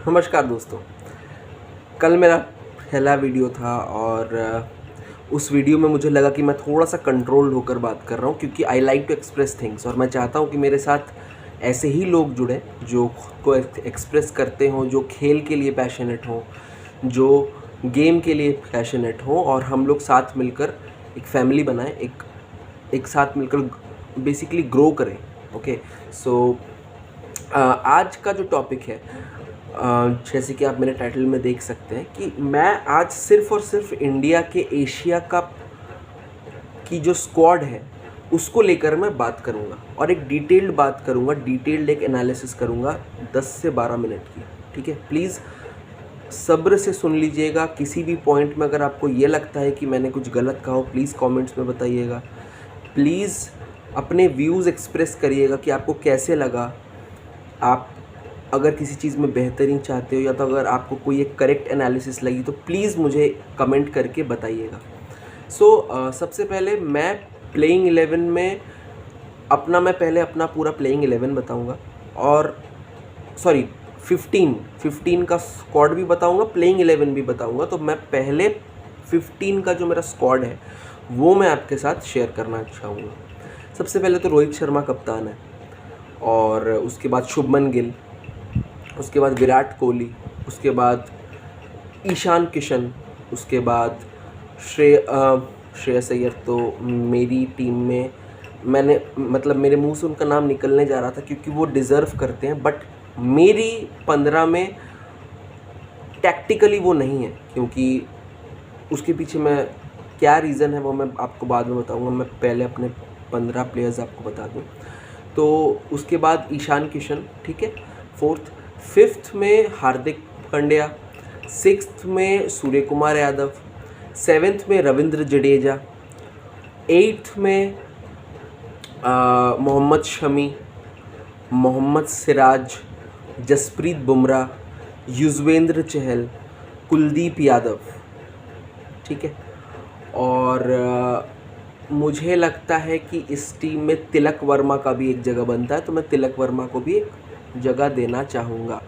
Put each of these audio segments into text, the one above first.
नमस्कार दोस्तों। कल मेरा पहला वीडियो था और उस वीडियो में मुझे लगा कि मैं थोड़ा सा कंट्रोल्ड होकर बात कर रहा हूँ, क्योंकि I like to express things और मैं चाहता हूँ कि मेरे साथ ऐसे ही लोग जुड़ें जो खुद को एक्सप्रेस करते हों, जो खेल के लिए पैशनेट हों, जो गेम के लिए पैशनेट हों, और हम लोग साथ मिलकर एक फैमिली बनाएं, एक साथ मिलकर बेसिकली ग्रो करें। ओके, सो आज का जो टॉपिक है, जैसे कि आप मेरे टाइटल में देख सकते हैं कि मैं आज सिर्फ़ और सिर्फ इंडिया के एशिया कप की जो स्क्वाड है उसको लेकर मैं बात करूंगा और एक डिटेल्ड बात करूंगा, डिटेल्ड एक एनालिसिस करूंगा 10 से 12 मिनट की। ठीक है, प्लीज़ सब्र से सुन लीजिएगा। किसी भी पॉइंट में अगर आपको ये लगता है कि मैंने कुछ गलत कहा हो, प्लीज़ कमेंट्स में बताइएगा। प्लीज़ अपने व्यूज़ एक्सप्रेस करिएगा कि आपको कैसे लगा। आप अगर किसी चीज़ में बेहतरीन चाहते हो या तो अगर आपको कोई एक करेक्ट एनालिसिस लगी तो प्लीज़ मुझे कमेंट करके बताइएगा। सबसे पहले मैं प्लेइंग 11 में मैं पहले अपना पूरा प्लेइंग 11 बताऊंगा, और सॉरी 15 का स्क्वाड भी बताऊंगा, प्लेइंग 11 भी बताऊंगा। तो मैं पहले 15 का जो मेरा स्क्वाड है वो मैं आपके साथ शेयर करना चाहूँगा। सबसे पहले तो रोहित शर्मा कप्तान है, और उसके बाद शुभमन गिल, उसके बाद विराट कोहली, उसके बाद ईशान किशन, उसके बाद श्रेयस अय्यर। तो मेरी टीम में मेरे मुंह से उनका नाम निकलने जा रहा था क्योंकि वो डिज़र्व करते हैं, बट मेरी 15 में टैक्टिकली वो नहीं है, क्योंकि उसके पीछे मैं क्या रीज़न है वो मैं आपको बाद में बताऊंगा। मैं पहले अपने 15 प्लेयर्स आपको बता दूं। तो उसके बाद ईशान किशन, ठीक है, 5th में हार्दिक पांड्या, 6th में सूर्य कुमार यादव, 7th में रविंद्र जडेजा, 8th में मोहम्मद शमी, मोहम्मद सिराज, जसप्रीत बुमराह, युजवेंद्र चहल, कुलदीप यादव। ठीक है, और मुझे लगता है कि इस टीम में तिलक वर्मा का भी एक जगह बनता है, तो मैं तिलक वर्मा को भी एक जगह देना चाहूँगा।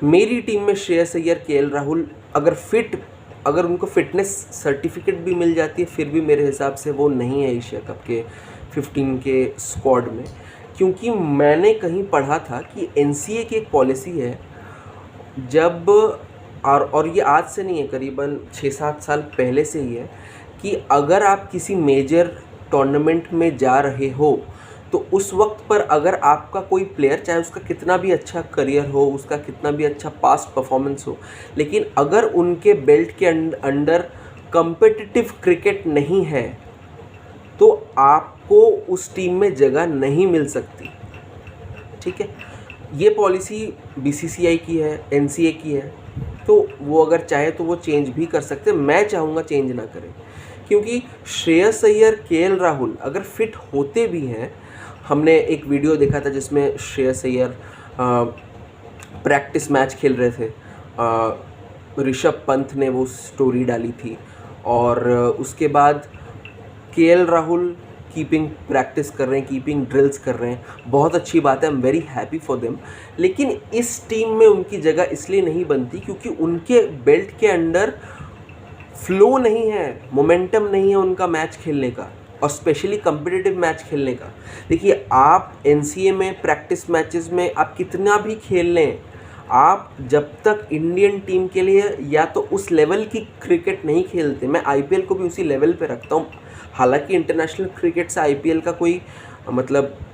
मेरी टीम में श्रेयस अय्यर, केएल राहुल अगर उनको फिटनेस सर्टिफिकेट भी मिल जाती है फिर भी मेरे हिसाब से वो नहीं है एशिया कप के 15 के स्क्वाड में, क्योंकि मैंने कहीं पढ़ा था कि एनसीए की एक पॉलिसी है, जब और ये आज से नहीं है, करीबन 6-7 साल पहले से ही है, कि अगर आप किसी मेजर टूर्नामेंट में जा रहे हो तो उस वक्त पर अगर आपका कोई प्लेयर, चाहे उसका कितना भी अच्छा करियर हो, उसका कितना भी अच्छा पास्ट परफॉर्मेंस हो, लेकिन अगर उनके बेल्ट के अंडर कम्पिटिटिव क्रिकेट नहीं है तो आपको उस टीम में जगह नहीं मिल सकती। ठीक है, ये पॉलिसी बीसीसीआई की है, एनसीए की है, तो वो अगर चाहे तो वो चेंज भी कर सकते हैं। मैं चाहूँगा चेंज ना करें, क्योंकि श्रेयस अय्यर, केएल राहुल अगर फिट होते भी हैं, हमने एक वीडियो देखा था जिसमें श्रेयस अय्यर प्रैक्टिस मैच खेल रहे थे, ऋषभ पंत ने वो स्टोरी डाली थी, और उसके बाद केएल राहुल कीपिंग प्रैक्टिस कर रहे हैं, कीपिंग ड्रिल्स कर रहे हैं, बहुत अच्छी बात है, I am very happy for them. लेकिन इस टीम में उनकी जगह इसलिए नहीं बनती क्योंकि उनके बेल्ट के अंडर फ्लो नहीं है, मोमेंटम नहीं है उनका मैच खेलने का, और स्पेशली कम्पिटिटिव मैच खेलने का। देखिए, आप एनसीए में प्रैक्टिस मैचेस में आप कितना भी खेल लें, आप जब तक इंडियन टीम के लिए या तो उस लेवल की क्रिकेट नहीं खेलते, मैं आईपीएल को भी उसी लेवल पे रखता हूँ, हालांकि इंटरनेशनल क्रिकेट से आईपीएल का कोई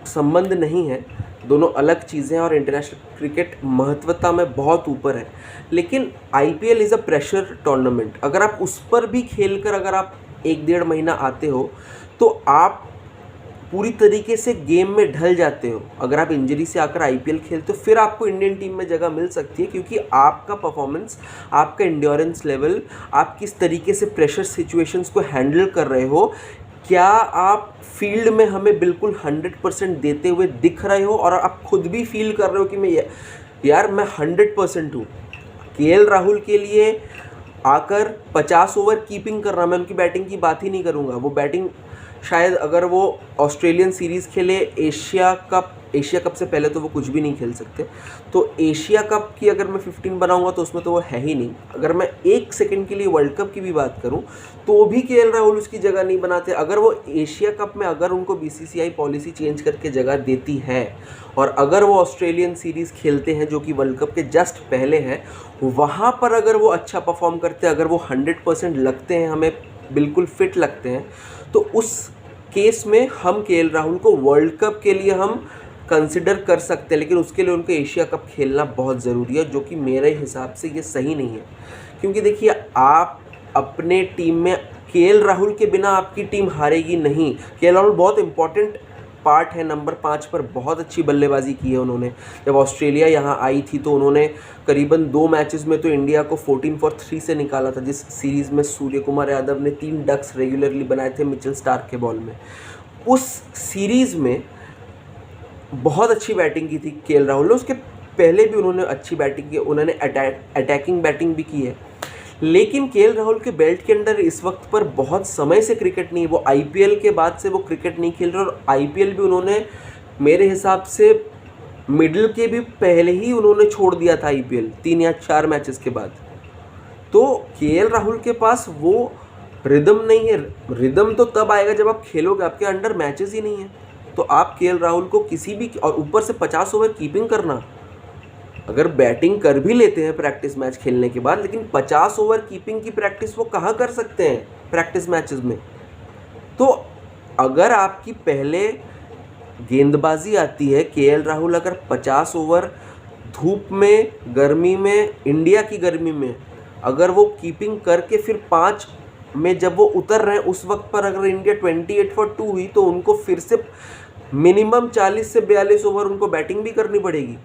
संबंध नहीं है, दोनों अलग चीज़ें हैं, और इंटरनेशनल क्रिकेट महत्वता में बहुत ऊपर है, लेकिन IPL is a pressure tournament. अगर आप उस पर भी खेलकर अगर आप 1-1.5 महीना आते हो तो आप पूरी तरीके से गेम में ढल जाते हो। अगर आप इंजरी से आकर आईपीएल खेलते हो फिर आपको इंडियन टीम में जगह मिल सकती है, क्योंकि आपका परफॉर्मेंस, आपका एंड्योरेंस लेवल, आप किस तरीके से प्रेशर सिचुएशंस को हैंडल कर रहे हो, क्या आप फील्ड में हमें बिल्कुल 100% देते हुए दिख रहे हो, और आप खुद भी फील कर रहे हो कि मैं 100% हूँ। केएल राहुल के लिए आकर 50 ओवर कीपिंग कर रहा, मैं उनकी बैटिंग की बात ही नहीं करूँगा, वो बैटिंग शायद अगर वो ऑस्ट्रेलियन सीरीज़ खेले, एशिया कप से पहले तो वो कुछ भी नहीं खेल सकते। तो एशिया कप की अगर मैं 15 बनाऊंगा तो उसमें तो वो है ही नहीं। अगर मैं 1 सेकंड के लिए वर्ल्ड कप की भी बात करूं तो भी केएल राहुल उसकी जगह नहीं बनाते। अगर वो एशिया कप में अगर उनको बीसीसीआई पॉलिसी चेंज करके जगह देती है और अगर वो ऑस्ट्रेलियन सीरीज़ खेलते हैं जो कि वर्ल्ड कप के जस्ट पहले है, वहाँ पर अगर वो अच्छा परफॉर्म करते हैं, अगर वो 100% लगते हैं, हमें बिल्कुल फिट लगते हैं, तो उस केस में हम केएल राहुल को वर्ल्ड कप के लिए हम कंसिडर कर सकते हैं। लेकिन उसके लिए उनको एशिया कप खेलना बहुत ज़रूरी है, जो कि मेरे हिसाब से ये सही नहीं है। क्योंकि देखिए, आप अपने टीम में केएल राहुल के बिना आपकी टीम हारेगी नहीं। केएल राहुल बहुत इंपॉर्टेंट पार्ट है। नंबर 5 पर बहुत अच्छी बल्लेबाजी की है उन्होंने। जब ऑस्ट्रेलिया यहाँ आई थी तो उन्होंने करीबन 2 मैचेस में तो इंडिया को 14 for 3 से निकाला था, जिस सीरीज़ में सूर्य कुमार यादव ने 3 डक्स रेगुलरली बनाए थे मिचेल स्टार्क के बॉल में। उस सीरीज़ में बहुत अच्छी बैटिंग की थी केएल राहुल ने। उसके पहले भी उन्होंने अच्छी बैटिंग की, उन्होंने अटैकिंग बैटिंग भी की है। लेकिन केएल राहुल के बेल्ट के अंदर इस वक्त पर बहुत समय से क्रिकेट नहीं, वो आईपीएल के बाद से वो क्रिकेट नहीं खेल रहे। और आईपीएल भी उन्होंने मेरे हिसाब से मिडिल के भी पहले ही उन्होंने छोड़ दिया था आईपीएल, 3 या 4 मैचेस के बाद। तो केएल राहुल के पास वो रिदम नहीं है। रिदम तो तब आएगा जब आप खेलोगे, आपके अंडर मैचेस ही नहीं है। तो आप केएल राहुल को किसी भी, और ऊपर से 50 ओवर कीपिंग करना, अगर बैटिंग कर भी लेते हैं प्रैक्टिस मैच खेलने के बाद, लेकिन 50 ओवर कीपिंग की प्रैक्टिस वो कहाँ कर सकते हैं प्रैक्टिस मैचेस में। तो अगर आपकी पहले गेंदबाजी आती है, केएल राहुल अगर 50 ओवर धूप में, गर्मी में, इंडिया की गर्मी में अगर वो कीपिंग करके फिर 5 में जब वो उतर रहे हैं, उस वक्त पर अगर इंडिया 28 for 2 हुई तो उनको फिर से मिनिमम 40 से 42 ओवर उनको बैटिंग भी करनी पड़ेगी।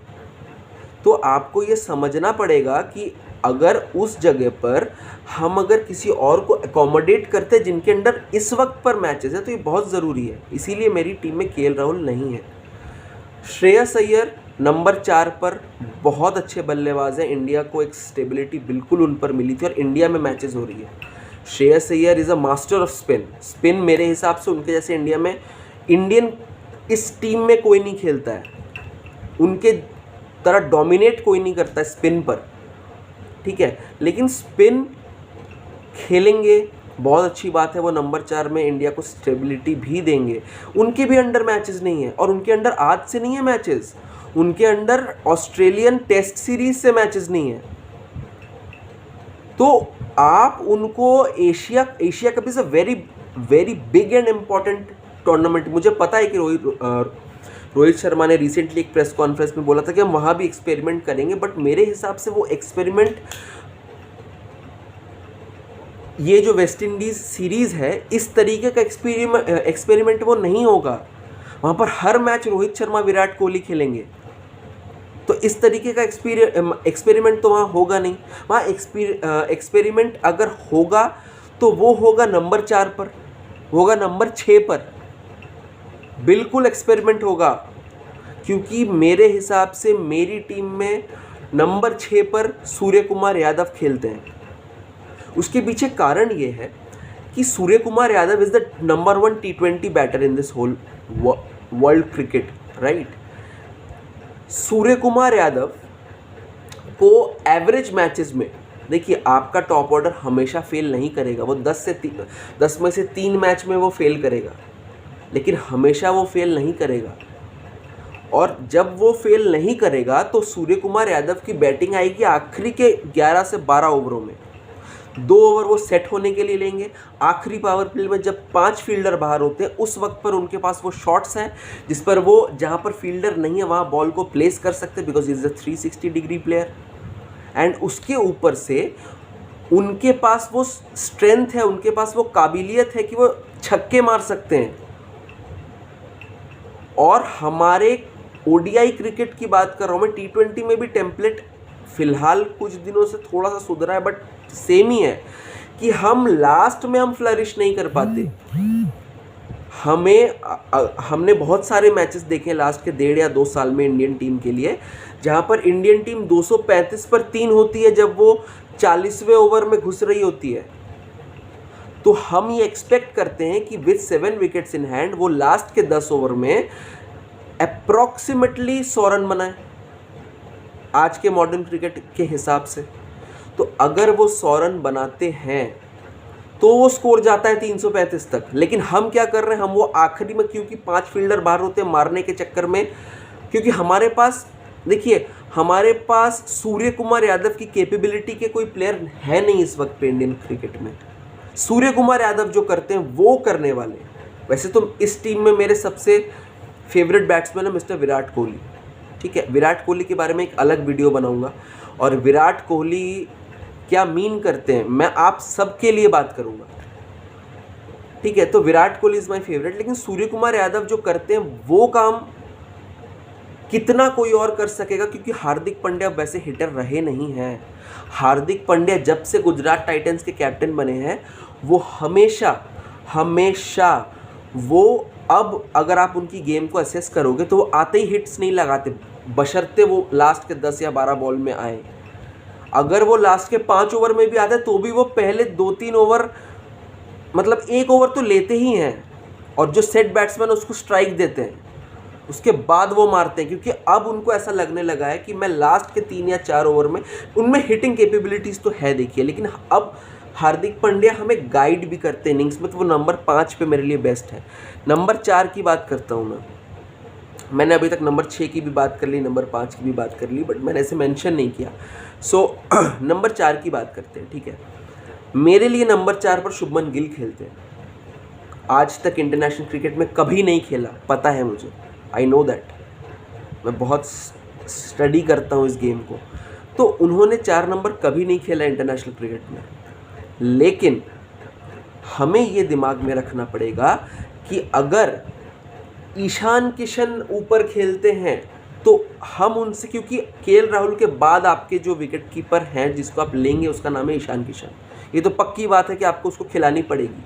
तो आपको ये समझना पड़ेगा कि अगर उस जगह पर हम अगर किसी और को अकोमोडेट करते हैं जिनके अंदर इस वक्त पर मैचेस है, तो ये बहुत ज़रूरी है। इसीलिए मेरी टीम में केएल राहुल नहीं है। श्रेयस अय्यर नंबर 4 पर बहुत अच्छे बल्लेबाज हैं। इंडिया को एक स्टेबिलिटी बिल्कुल उन पर मिली थी और इंडिया में मैचेस हो रही है। Shreyas Iyer is a master off spin मेरे हिसाब से उनके जैसे इंडिया में इंडियन इस टीम में कोई नहीं खेलता है। उनके तरह डोमिनेट कोई नहीं करता स्पिन पर, ठीक है। लेकिन स्पिन खेलेंगे, बहुत अच्छी बात है। वो नंबर 4 में इंडिया को स्टेबिलिटी भी देंगे। उनके भी अंडर मैचेस नहीं है, और उनके अंडर आज से नहीं है मैचेस, उनके अंडर ऑस्ट्रेलियन टेस्ट सीरीज से मैचेस नहीं है। तो आप उनको Asia cup is a very very big and important tournament. मुझे पता है कि रोहित शर्मा ने रिसेंटली एक प्रेस कॉन्फ्रेंस में बोला था कि हम वहाँ भी एक्सपेरिमेंट करेंगे, बट मेरे हिसाब से वो एक्सपेरिमेंट, ये जो वेस्ट इंडीज़ सीरीज़ है, इस तरीके का एक्सपेरिमेंट वो नहीं होगा। वहाँ पर हर मैच रोहित शर्मा विराट कोहली खेलेंगे, तो इस तरीके का एक्सपेरिमेंट तो वहाँ होगा नहीं। वहाँ एक्सपेरिमेंट अगर होगा तो वो होगा नंबर 4 पर, होगा नंबर 6 पर, बिल्कुल एक्सपेरिमेंट होगा। क्योंकि मेरे हिसाब से मेरी टीम में नंबर 6 पर सूर्य कुमार यादव खेलते हैं। उसके पीछे कारण ये है कि Surya Kumar Yadav is the number 1 T20 batter in this whole world cricket, right. Surya Kumar Yadav को एवरेज मैचेस में, देखिए आपका टॉप ऑर्डर हमेशा फेल नहीं करेगा। वो 10 में से 3 मैच में वो फेल करेगा, लेकिन हमेशा वो फेल नहीं करेगा। और जब वो फेल नहीं करेगा तो सूर्य कुमार यादव की बैटिंग आएगी आखिरी के 11 से 12 ओवरों में। 2 ओवर वो सेट होने के लिए लेंगे। आखिरी पावर प्ले में जब 5 फील्डर बाहर होते हैं, उस वक्त पर उनके पास वो शॉट्स हैं जिस पर वो, जहाँ पर फील्डर नहीं है वहाँ बॉल को प्लेस कर सकते, because is a 360 degree player. And उसके ऊपर से उनके पास वो स्ट्रेंथ है, उनके पास वो काबिलियत है कि वो छक्के मार सकते हैं। और हमारे ओडीआई क्रिकेट की बात कर रहा हूँ मैं, T20 में भी टेम्पलेट फिलहाल कुछ दिनों से थोड़ा सा सुधरा है, बट सेम ही है कि हम लास्ट में हम फ्लरिश नहीं कर पाते। हमने बहुत सारे मैचेस देखे लास्ट के 1.5 या 2 साल में इंडियन टीम के लिए, जहां पर इंडियन टीम 235 पर 3 होती है जब वो 40वें ओवर में घुस रही होती है। तो हम ये एक्सपेक्ट करते हैं कि विद 7 विकेट्स इन हैंड वो लास्ट के 10 ओवर में अप्रॉक्सीमेटली 100 रन बनाए आज के मॉडर्न क्रिकेट के हिसाब से। तो अगर वो 100 रन बनाते हैं तो वो स्कोर जाता है 335 तक। लेकिन हम क्या कर रहे हैं, हम वो आखिरी में, क्योंकि 5 फील्डर बाहर होते हैं मारने के चक्कर में, क्योंकि हमारे पास, देखिए, हमारे पास सूर्य कुमार यादव की कैपेबिलिटी के कोई प्लेयर है नहीं इस वक्त पे इंडियन क्रिकेट में। सूर्य कुमार यादव जो करते हैं वो करने वाले। वैसे तो इस टीम में मेरे सबसे फेवरेट बैट्समैन है मिस्टर विराट कोहली, ठीक है। विराट कोहली के बारे में एक अलग वीडियो बनाऊंगा, और विराट कोहली क्या मीन करते हैं मैं आप सबके लिए बात करूंगा, ठीक है। तो Virat Kohli is my favourite, लेकिन सूर्य कुमार यादव जो करते हैं वो काम कितना कोई और कर सकेगा, क्योंकि हार्दिक पांड्या वैसे हिटर रहे नहीं हैं। हार्दिक पांड्या जब से गुजरात टाइटंस के कैप्टन बने हैं वो हमेशा वो, अब अगर आप उनकी गेम को असेस करोगे तो वो आते ही हिट्स नहीं लगाते, बशर्ते वो लास्ट के 10 या 12 बॉल में आए। अगर वो लास्ट के 5 ओवर में भी आते तो भी वो पहले 2-3 ओवर, मतलब 1 ओवर तो लेते ही हैं, और जो सेट बैट्समैन उसको स्ट्राइक देते हैं, उसके बाद वो मारते हैं, क्योंकि अब उनको ऐसा लगने लगा है कि मैं लास्ट के 3 या 4 ओवर में, उनमें हिटिंग कैपेबिलिटीज़ तो है देखिए, लेकिन अब हार्दिक पांड्या हमें गाइड भी करते हैं इनिंग्स में, तो वो नंबर 5 पे मेरे लिए बेस्ट है। नंबर 4 की बात करता हूँ मैंने अभी तक नंबर 6 की भी बात कर ली, नंबर 5 की भी बात कर ली, बट मैंने ऐसे मेंशन नहीं किया। सो नंबर 4 की बात करते हैं, ठीक है। मेरे लिए नंबर 4 पर शुभमन गिल खेलते हैं। आज तक इंटरनेशनल क्रिकेट में कभी नहीं खेला, पता है मुझे, आई नो दैट, मैं बहुत स्टडी करता हूँ इस गेम को। तो उन्होंने 4 नंबर कभी नहीं खेला इंटरनेशनल क्रिकेट में, लेकिन हमें ये दिमाग में रखना पड़ेगा कि अगर ईशान किशन ऊपर खेलते हैं तो हम उनसे, क्योंकि केएल राहुल के बाद आपके जो विकेट कीपर हैं जिसको आप लेंगे उसका नाम है ईशान किशन, ये तो पक्की बात है कि आपको उसको खिलानी पड़ेगी,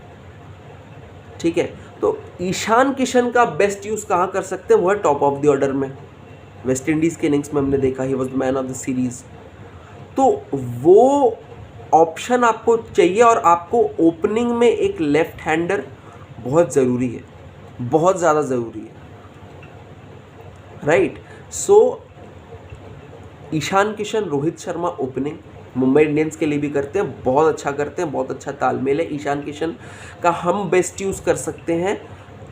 ठीक है। तो ईशान किशन का बेस्ट यूज़ कहाँ कर सकते हैं, वो है टॉप ऑफ द ऑर्डर में। वेस्ट इंडीज़ के इनिंग्स में हमने देखा he was the man of the series, तो वो ऑप्शन आपको चाहिए, और आपको ओपनिंग में एक लेफ्ट हैंडर बहुत ज़रूरी है, बहुत ज़्यादा ज़रूरी है, राइट। सो ईशान किशन, रोहित शर्मा ओपनिंग मुंबई इंडियंस के लिए भी करते हैं, बहुत अच्छा करते हैं, बहुत अच्छा तालमेल है ईशान किशन का, हम बेस्ट यूज़ कर सकते हैं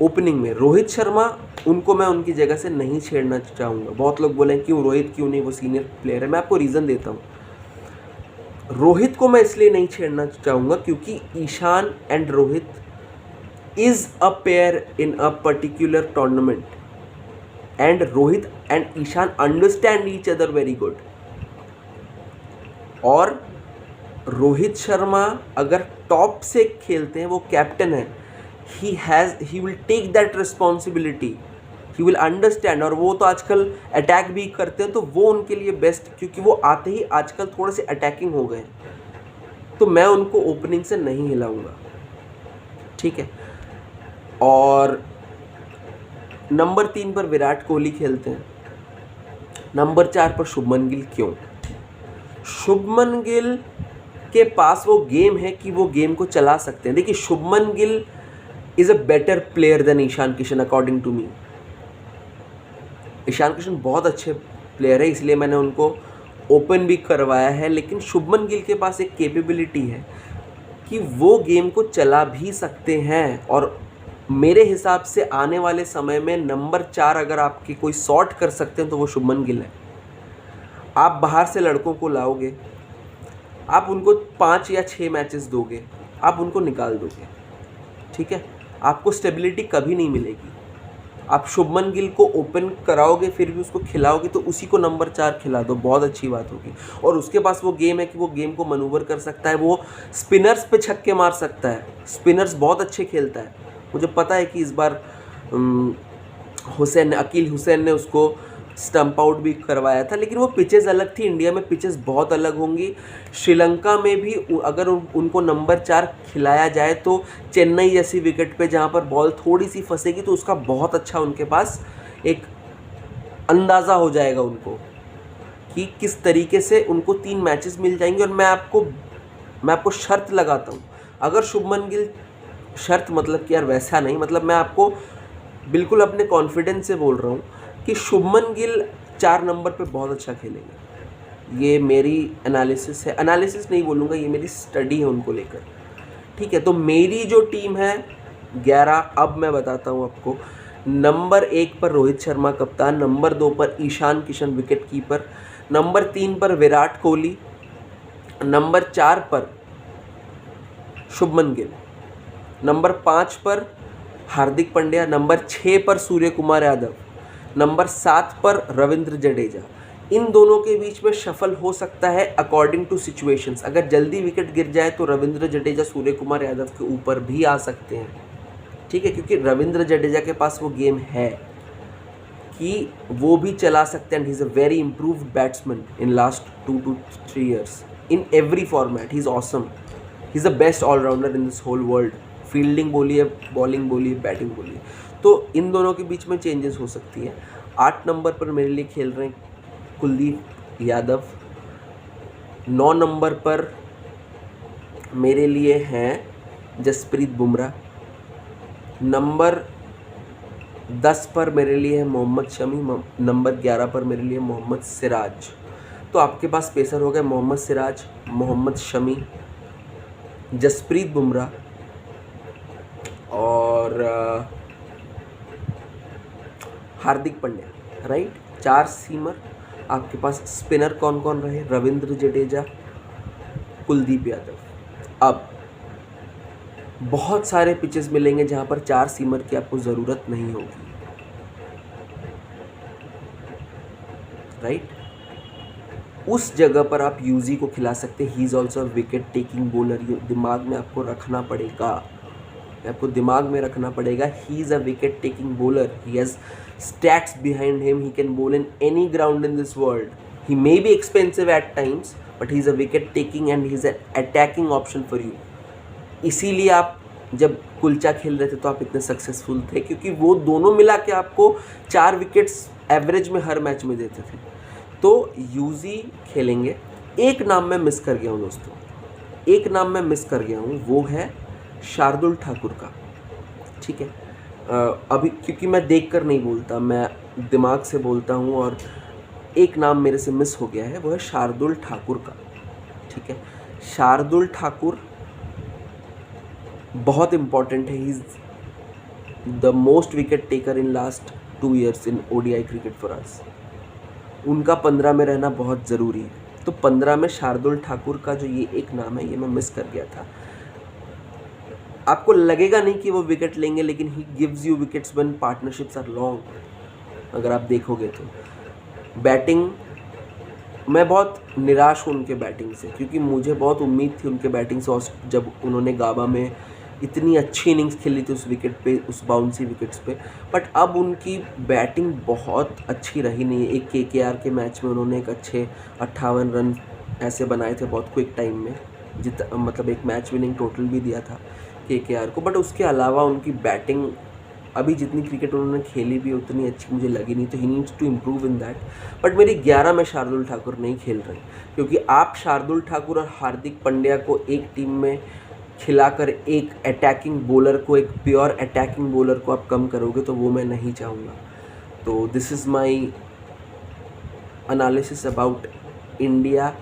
ओपनिंग में। रोहित शर्मा, उनको मैं उनकी जगह से नहीं छेड़ना चाहूँगा। बहुत लोग बोले क्यों रोहित, क्यों नहीं, वो सीनियर प्लेयर है। मैं आपको रीज़न देता हूँ। रोहित को मैं इसलिए नहीं छेड़ना चाहूँगा क्योंकि Ishan and Rohit is a pair in a particular tournament, and Rohit and Ishan understand each other very good। और रोहित शर्मा अगर टॉप से खेलते हैं, वो कैप्टन है, he will take that responsibility, he will understand। और वो तो आजकल अटैक भी करते हैं, तो वो उनके लिए बेस्ट, क्योंकि वो आते ही आजकल थोड़े से अटैकिंग हो गए, तो मैं उनको ओपनिंग से नहीं हिलाऊंगा, ठीक है। और नंबर 3 पर विराट कोहली खेलते हैं, नंबर 4 पर शुभमन गिल। क्यों? शुभमन गिल के पास वो गेम है कि वो गेम को चला सकते हैं। देखिए, Shubman Gill is a better player than Ishan Kishan according to me. Ishan Kishan बहुत अच्छे प्लेयर है, इसलिए मैंने उनको ओपन भी करवाया है, लेकिन शुभमन गिल के पास एक कैपेबिलिटी है कि वो गेम को चला भी सकते हैं। और मेरे हिसाब से आने वाले समय में नंबर 4 अगर आपकी कोई सॉर्ट कर सकते हैं तो वो शुभमन गिल है। आप बाहर से लड़कों को लाओगे, आप उनको 5 या 6 मैचेस दोगे, आप उनको निकाल दोगे, ठीक है। आपको स्टेबिलिटी कभी नहीं मिलेगी। आप शुभमन गिल को ओपन कराओगे, फिर भी उसको खिलाओगे, तो उसी को नंबर 4 खिला दो, बहुत अच्छी बात होगी। और उसके पास वो गेम है कि वो गेम को मनूवर कर सकता है, वो स्पिनर्स पे छक्के मार सकता है, स्पिनर्स बहुत अच्छे खेलता है। मुझे पता है कि इस बार अकील हुसैन ने उसको स्टंप आउट भी करवाया था, लेकिन वो पिचेस अलग थी। इंडिया में पिचेस बहुत अलग होंगी। श्रीलंका में भी अगर उनको नंबर 4 खिलाया जाए तो चेन्नई जैसी विकेट पे जहाँ पर बॉल थोड़ी सी फंसेगी तो उसका बहुत अच्छा उनके पास एक अंदाज़ा हो जाएगा उनको कि किस तरीके से उनको 3 मैचेस मिल जाएंगे। और मैं आपको शर्त लगाता हूँ, अगर शुभमन गिल शर्त मतलब कि यार वैसा नहीं, मतलब मैं आपको बिल्कुल अपने कॉन्फिडेंस से बोल रहा हूँ कि शुभमन गिल 4 नंबर पे बहुत अच्छा खेलेंगे। ये मेरी एनालिसिस है, एनालिसिस नहीं बोलूँगा, ये मेरी स्टडी है उनको लेकर, ठीक है। तो मेरी जो टीम है 11, अब मैं बताता हूँ आपको। नंबर 1 पर रोहित शर्मा कप्तान, नंबर 2 पर Ishan Kishan wicket keeper, number 3 पर विराट कोहली, नंबर 4 पर शुभमन गिल, नंबर 5 पर हार्दिक पांड्या, नंबर 6 पर सूर्य कुमार यादव, नंबर 7 पर रविंद्र जडेजा। इन दोनों के बीच में शफल हो सकता है अकॉर्डिंग टू सिचुएशंस। अगर जल्दी विकेट गिर जाए तो रविंद्र जडेजा सूर्य कुमार यादव के ऊपर भी आ सकते हैं, ठीक है, क्योंकि रविंद्र जडेजा के पास वो गेम है कि वो भी चला सकते हैं। And he is a very improved batsman in last 2 to 3 years in every format. He is awesome, he is the best allrounder in this whole world. Fielding बोलिए, बॉलिंग बोलिए, बैटिंग बोलिए, तो इन दोनों के बीच में चेंजेस हो सकती है। 8 नंबर पर मेरे लिए खेल रहे हैं कुलदीप यादव, 9 नंबर पर मेरे लिए हैं जसप्रीत बुमराह, नंबर 10 पर मेरे लिए है मोहम्मद शमी, नंबर 11 पर मेरे लिए मोहम्मद सिराज। तो आपके पास पेसर हो गए मोहम्मद सिराज, मोहम्मद शमी, जसप्रीत बुमराह और हार्दिक पांड्या, राइट। 4 सीमर। आपके पास स्पिनर कौन कौन रहे? रविंद्र जडेजा, कुलदीप यादव। अब बहुत सारे पिचेस मिलेंगे जहां पर 4 सीमर की आपको ज़रूरत नहीं होगी, राइट। उस जगह पर आप यूजी को खिला सकते हैं। He is also wicket taking bowler. ये दिमाग में आपको रखना पड़ेगा, आपको दिमाग में रखना पड़ेगा। ही is a wicket taking bowler, he has stats behind him, he can ball in any ground in this world. He may be expensive eight times but he is a wicket taking and he is a attacking option for you. इसीलिए आप जब कुलचा खेल रहे थे तो आप इतने successful थे, क्योंकि वो दोनों मिला के आपको 4 विकेट्स एवरेज में हर मैच में देते थे। तो यूजी खेलेंगे। एक नाम मैं मिस कर गया हूँ दोस्तों, एक नाम मैं मिस कर गया हूँ, वो है शार्दुल ठाकुर का, ठीक है। अभी क्योंकि मैं देख कर नहीं बोलता, मैं दिमाग से बोलता हूँ, और एक नाम मेरे से मिस हो गया है, वो है शार्दुल ठाकुर का, ठीक है। शार्दुल ठाकुर बहुत इम्पॉर्टेंट है। ही is the most wicket taker in last 2 years in ODI cricket for us. उनका 15 में रहना बहुत ज़रूरी है। तो 15 में शार्दुल ठाकुर का जो ये एक नाम है, ये मैं मिस कर गया था। आपको लगेगा नहीं कि वो विकेट लेंगे, लेकिन he gives you wickets when partnerships are long. अगर आप देखोगे तो बैटिंग, मैं बहुत निराश हूँ उनके बैटिंग से, क्योंकि मुझे बहुत उम्मीद थी उनके बैटिंग से। और जब उन्होंने गाबा में इतनी अच्छी इनिंग्स खेली थी उस विकेट पे, उस बाउंसी विकेट्स पे, बट अब उनकी बैटिंग बहुत अच्छी रही नहीं है। एक केकेआर के मैच में उन्होंने एक अच्छे 58 रन ऐसे बनाए थे बहुत क्विक टाइम में, मतलब एक मैच विनिंग टोटल भी दिया था केकेआर को। बट उसके अलावा उनकी बैटिंग अभी जितनी क्रिकेट उन्होंने खेली भी उतनी अच्छी मुझे लगी नहीं। तो he needs to improve in that. But मेरी 11 में शार्दुल ठाकुर नहीं खेल रहे, क्योंकि आप शार्दुल ठाकुर और हार्दिक पांड्या को एक टीम में खिलाकर एक अटैकिंग बॉलर को, एक प्योर अटैकिंग बॉलर को आप कम करोगे, तो वो मैं नहीं चाहूँगा। तो this is my analysis about India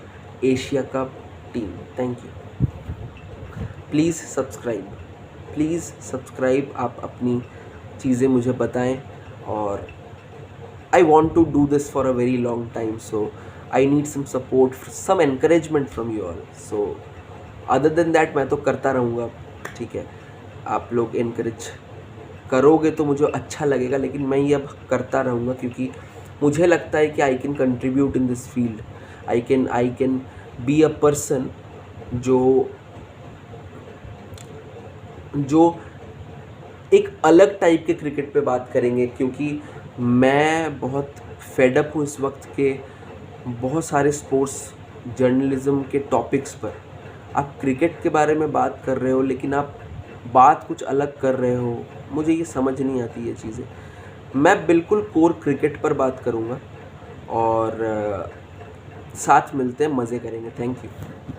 Asia Cup team. Thank you. Please subscribe. आप अपनी चीज़ें मुझे बताएं, और I want to do this for a very long time, so I need some support, some encouragement from you all. So other than that मैं तो करता रहूँगा, ठीक है। आप लोग इनकरेज करोगे तो मुझे अच्छा लगेगा, लेकिन मैं ये अब करता रहूँगा, क्योंकि मुझे लगता है कि I can contribute in this field. I can be a person जो एक अलग टाइप के क्रिकेट पे बात करेंगे, क्योंकि मैं बहुत फेडअप हूँ इस वक्त के बहुत सारे स्पोर्ट्स जर्नलिज्म के टॉपिक्स पर। आप क्रिकेट के बारे में बात कर रहे हो, लेकिन आप बात कुछ अलग कर रहे हो। मुझे ये समझ नहीं आती ये चीज़ें। मैं बिल्कुल कोर क्रिकेट पर बात करूँगा, और साथ मिलते हैं, मज़े करेंगे। Thank you.